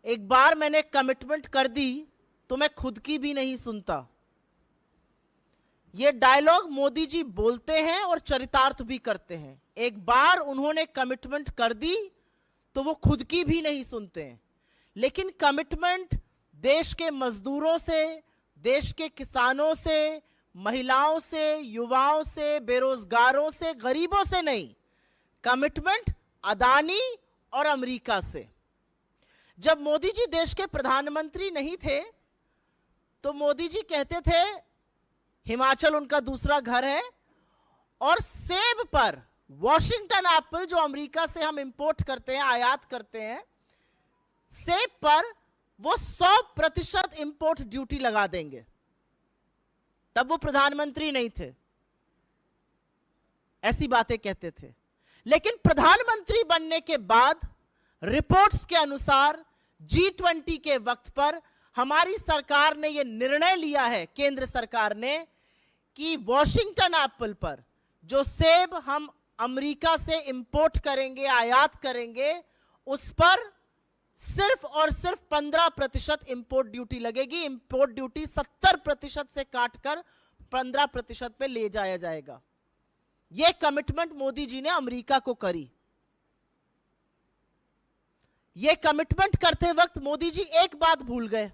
एक बार मैंने कमिटमेंट कर दी तो मैं खुद की भी नहीं सुनता। ये डायलॉग मोदी जी बोलते हैं और चरितार्थ भी करते हैं। एक बार उन्होंने कमिटमेंट कर दी तो वो खुद की भी नहीं सुनते हैं। लेकिन कमिटमेंट देश के मजदूरों से, देश के किसानों से, महिलाओं से, युवाओं से, बेरोजगारों से, गरीबों से नहीं, कमिटमेंट अदानी और अमेरिका से। जब मोदी जी देश के प्रधानमंत्री नहीं थे तो मोदी जी कहते थे हिमाचल उनका दूसरा घर है, और सेब पर, वॉशिंगटन एप्पल जो अमेरिका से हम इंपोर्ट करते हैं, आयात करते हैं, सेब पर वो 100% इंपोर्ट ड्यूटी लगा देंगे। तब वो प्रधानमंत्री नहीं थे, ऐसी बातें कहते थे। लेकिन प्रधानमंत्री बनने के बाद रिपोर्ट्स के अनुसार G20 के वक्त पर हमारी सरकार ने यह निर्णय लिया है, केंद्र सरकार ने, कि वॉशिंगटन एप्पल पर जो सेब हम अमेरिका से इंपोर्ट करेंगे, आयात करेंगे, उस पर सिर्फ और सिर्फ 15% इंपोर्ट ड्यूटी लगेगी। इंपोर्ट ड्यूटी 70% से काटकर 15% पे ले जाया जाएगा। यह कमिटमेंट मोदी जी ने अमेरिका को करी। यह कमिटमेंट करते वक्त मोदी जी एक बात भूल गए।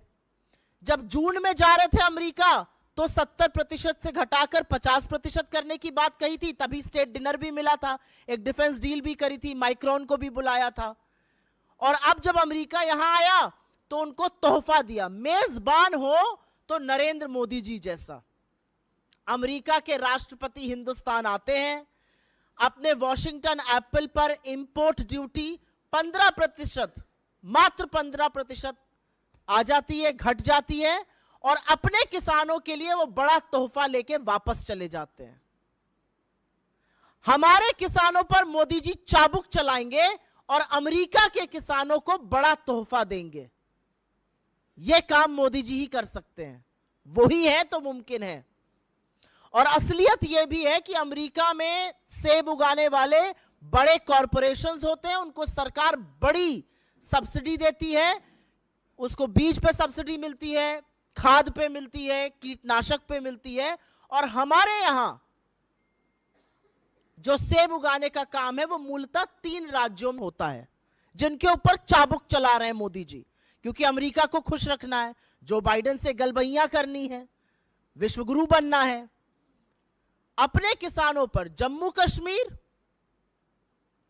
जब जून में जा रहे थे अमेरिका तो 70% से घटाकर 50% करने की बात कही थी। तभी स्टेट डिनर भी मिला था, एक डिफेंस डील भी करी थी, माइक्रोन को भी बुलाया था। और अब जब अमेरिका यहां आया तो उनको तोहफा दिया। मेजबान हो तो नरेंद्र मोदी जी जैसा। अमेरिका के राष्ट्रपति हिंदुस्तान आते हैं, अपने वॉशिंगटन एप्पल पर इंपोर्ट ड्यूटी 15%, मात्र 15% आ जाती है, घट जाती है, और अपने किसानों के लिए वो बड़ा तोहफा लेके वापस चले जाते हैं। हमारे किसानों पर मोदी जी चाबुक चलाएंगे और अमेरिका के किसानों को बड़ा तोहफा देंगे। यह काम मोदी जी ही कर सकते हैं, वही है तो मुमकिन है। और असलियत यह भी है कि अमेरिका में सेब उगाने वाले बड़े कॉरपोरेशंस होते हैं, उनको सरकार बड़ी सब्सिडी देती है। उसको बीज पे सब्सिडी मिलती है, खाद पे मिलती है, कीटनाशक पे मिलती है। और हमारे यहां जो सेब उगाने का काम है वो मूलतः 3 राज्यों में होता है, जिनके ऊपर चाबुक चला रहे हैं मोदी जी, क्योंकि अमेरिका को खुश रखना है, जो बाइडेन से गलबैयां करनी है, विश्वगुरु बनना है। अपने किसानों पर जम्मू कश्मीर,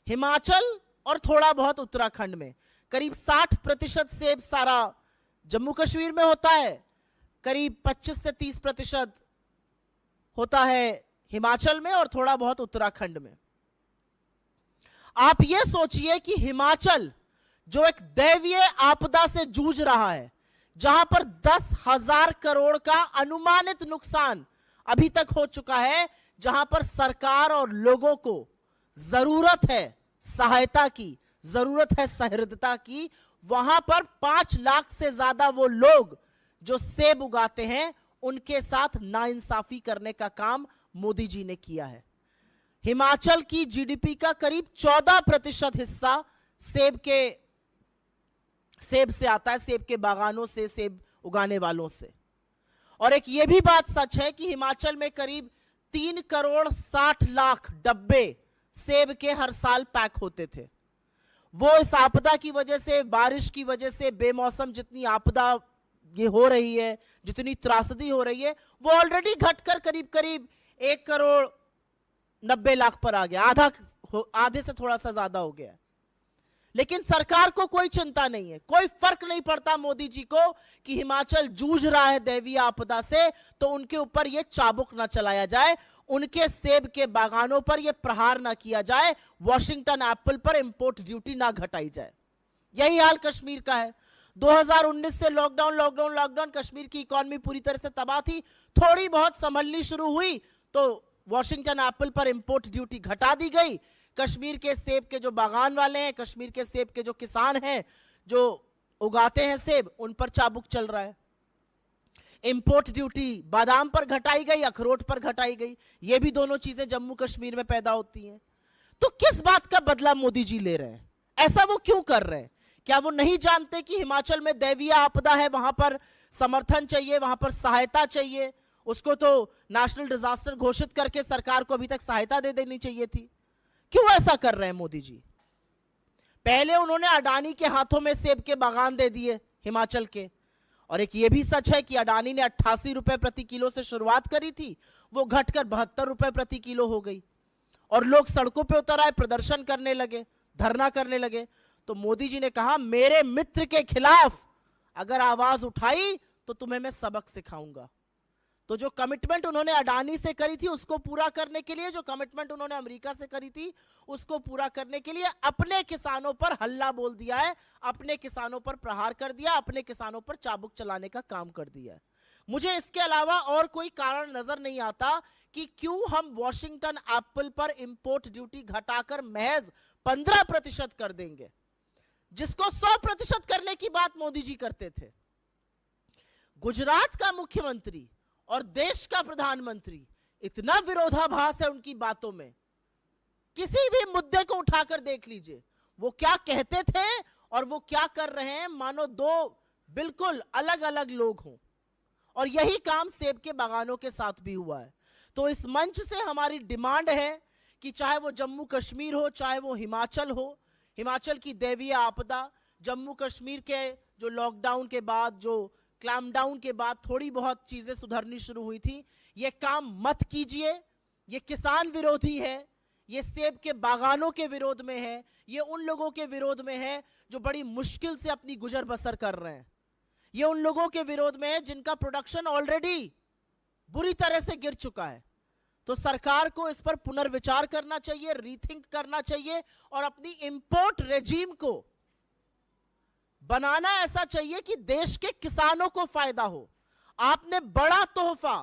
हिमाचल और थोड़ा बहुत उत्तराखंड में, करीब 60% सेब सारा जम्मू कश्मीर में होता है, करीब 25 से 30% होता है हिमाचल में और थोड़ा बहुत उत्तराखंड में। आप यह सोचिए कि हिमाचल जो एक दैवीय आपदा से जूझ रहा है, जहां पर 10,000 करोड़ का अनुमानित नुकसान अभी तक हो चुका है, जहां पर सरकार और लोगों को जरूरत है सहायता की, जरूरत है सहृदयता की, वहां पर 5 लाख से ज्यादा वो लोग जो सेब उगाते हैं उनके साथ नाइंसाफी करने का काम मोदी जी ने किया है। हिमाचल की जीडीपी का करीब 14% हिस्सा सेब से आता है, सेब के बागानों से, सेब उगाने वालों से। और एक यह भी बात सच है कि हिमाचल में करीब 3 करोड़ 60 लाख डब्बे सेब के हर साल पैक होते थे। वो इस आपदा की वजह से, बारिश की वजह से, बेमौसम जितनी आपदा ये हो रही है, जितनी त्रासदी हो रही है, वो ऑलरेडी घटकर करीब करीब 1 करोड़ 90 लाख पर आ गया, आधे से थोड़ा सा ज्यादा हो गया। लेकिन सरकार को कोई चिंता नहीं है, कोई फर्क नहीं पड़ता मोदी जी को कि हिमाचल जूझ रहा है दैवीय आपदा से, तो उनके ऊपर यह चाबुक ना चलाया जाए, उनके सेब के बागानों पर यह प्रहार ना किया जाए, वॉशिंगटन एप्पल पर इंपोर्ट ड्यूटी ना घटाई जाए। यही हाल कश्मीर का है। 2019 से लॉकडाउन, कश्मीर की इकोनॉमी पूरी तरह से तबाह थी। थोड़ी बहुत संभलनी शुरू हुई तो वॉशिंगटन एप्पल पर इंपोर्ट ड्यूटी घटा दी गई। कश्मीर के सेब के जो बागान वाले हैं, कश्मीर के सेब के जो किसान हैं, जो उगाते हैं सेब, उन पर चाबुक चल रहा है। इंपोर्ट ड्यूटी बादाम पर घटाई गई, अखरोट पर घटाई गई। ये भी दोनों चीजें जम्मू कश्मीर में पैदा होती हैं। तो किस बात का बदला मोदी जी ले रहे हैं? ऐसा वो क्यों कर रहे हैं क्या वो नहीं जानते कि हिमाचल में दैवीय आपदा है, वहां पर समर्थन चाहिए, वहां पर सहायता चाहिए? उसको तो नेशनल डिजास्टर घोषित करके सरकार को अभी तक सहायता दे देनी चाहिए थी। क्यों ऐसा कर रहे हैं मोदी जी? पहले उन्होंने अडानी के हाथों में सेब के बागान दे दिए हिमाचल के, और एक ये भी सच है कि अडानी ने 88 रुपए प्रति किलो से शुरुआत करी थी, वो घटकर 72 रुपए प्रति किलो हो गई, और लोग सड़कों पे उतर आए, प्रदर्शन करने लगे, धरना करने लगे। तो मोदी जी ने कहा, मेरे मित्र के खिलाफ अगर आवाज उठाई तो तुम्हें मैं सबक सिखाऊंगा। तो जो कमिटमेंट उन्होंने अडानी से करी थी उसको पूरा करने के लिए, जो कमिटमेंट उन्होंने अमेरिका से करी थी उसको पूरा करने के लिए अपने किसानों पर हल्ला बोल दिया है, अपने किसानों पर प्रहार कर दिया, अपने किसानों पर चाबुक चलाने का काम कर दिया है। मुझे इसके अलावा और कोई कारण नजर नहीं आता कि क्यों हम वॉशिंगटन एप्पल पर इंपोर्ट ड्यूटी घटाकर महज 15% कर देंगे, जिसको 100% करने की बात मोदी जी करते थे। गुजरात का मुख्यमंत्री और देश का प्रधानमंत्री, इतना विरोधाभास है उनकी बातों में। किसी भी मुद्दे को उठाकर देख लीजिए, वो क्या कहते थे और वो क्या कर रहे हैं, मानो दो बिल्कुल अलग अलग लोग हों। और यही काम सेब के बागानों के साथ भी हुआ है। तो इस मंच से हमारी डिमांड है कि चाहे वो जम्मू कश्मीर हो, चाहे वो हिमाचल हो, हिमाचल की दैवीय आपदा, जम्मू कश्मीर के जो लॉकडाउन के बाद, जो क्लैम्पडाउन के बाद थोड़ी बहुत चीजें सुधरनी शुरू हुई थी, ये काम मत कीजिए। ये किसान विरोधी है, ये सेब के बागानों के विरोध में है, ये उन लोगों के विरोध में है जो बड़ी मुश्किल से अपनी गुजर बसर कर रहे हैं, ये उन लोगों के विरोध में है जिनका प्रोडक्शन ऑलरेडी बुरी तरह से गिर चुका है। तो सरकार को इस पर पुनर्विचार करना चाहिए, रीथिंक करना चाहिए, और अपनी इंपोर्ट रेजीम को बनाना ऐसा चाहिए कि देश के किसानों को फायदा हो। आपने बड़ा तोहफा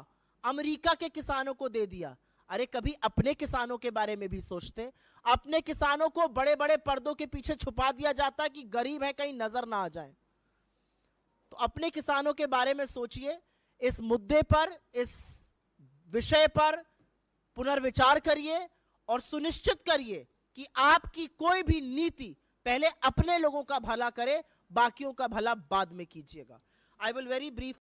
अमेरिका के किसानों को दे दिया, अरे कभी अपने किसानों के बारे में भी सोचते। अपने किसानों को बड़े बड़े पर्दों के पीछे छुपा दिया जाता है कि गरीब है, कहीं नजर ना आ जाए। तो अपने किसानों के बारे में सोचिए, इस मुद्दे पर, इस विषय पर पुनर्विचार करिए और सुनिश्चित करिए कि आपकी कोई भी नीति पहले अपने लोगों का भला करे, बाकियों का भला बाद में कीजिएगा। I will very brief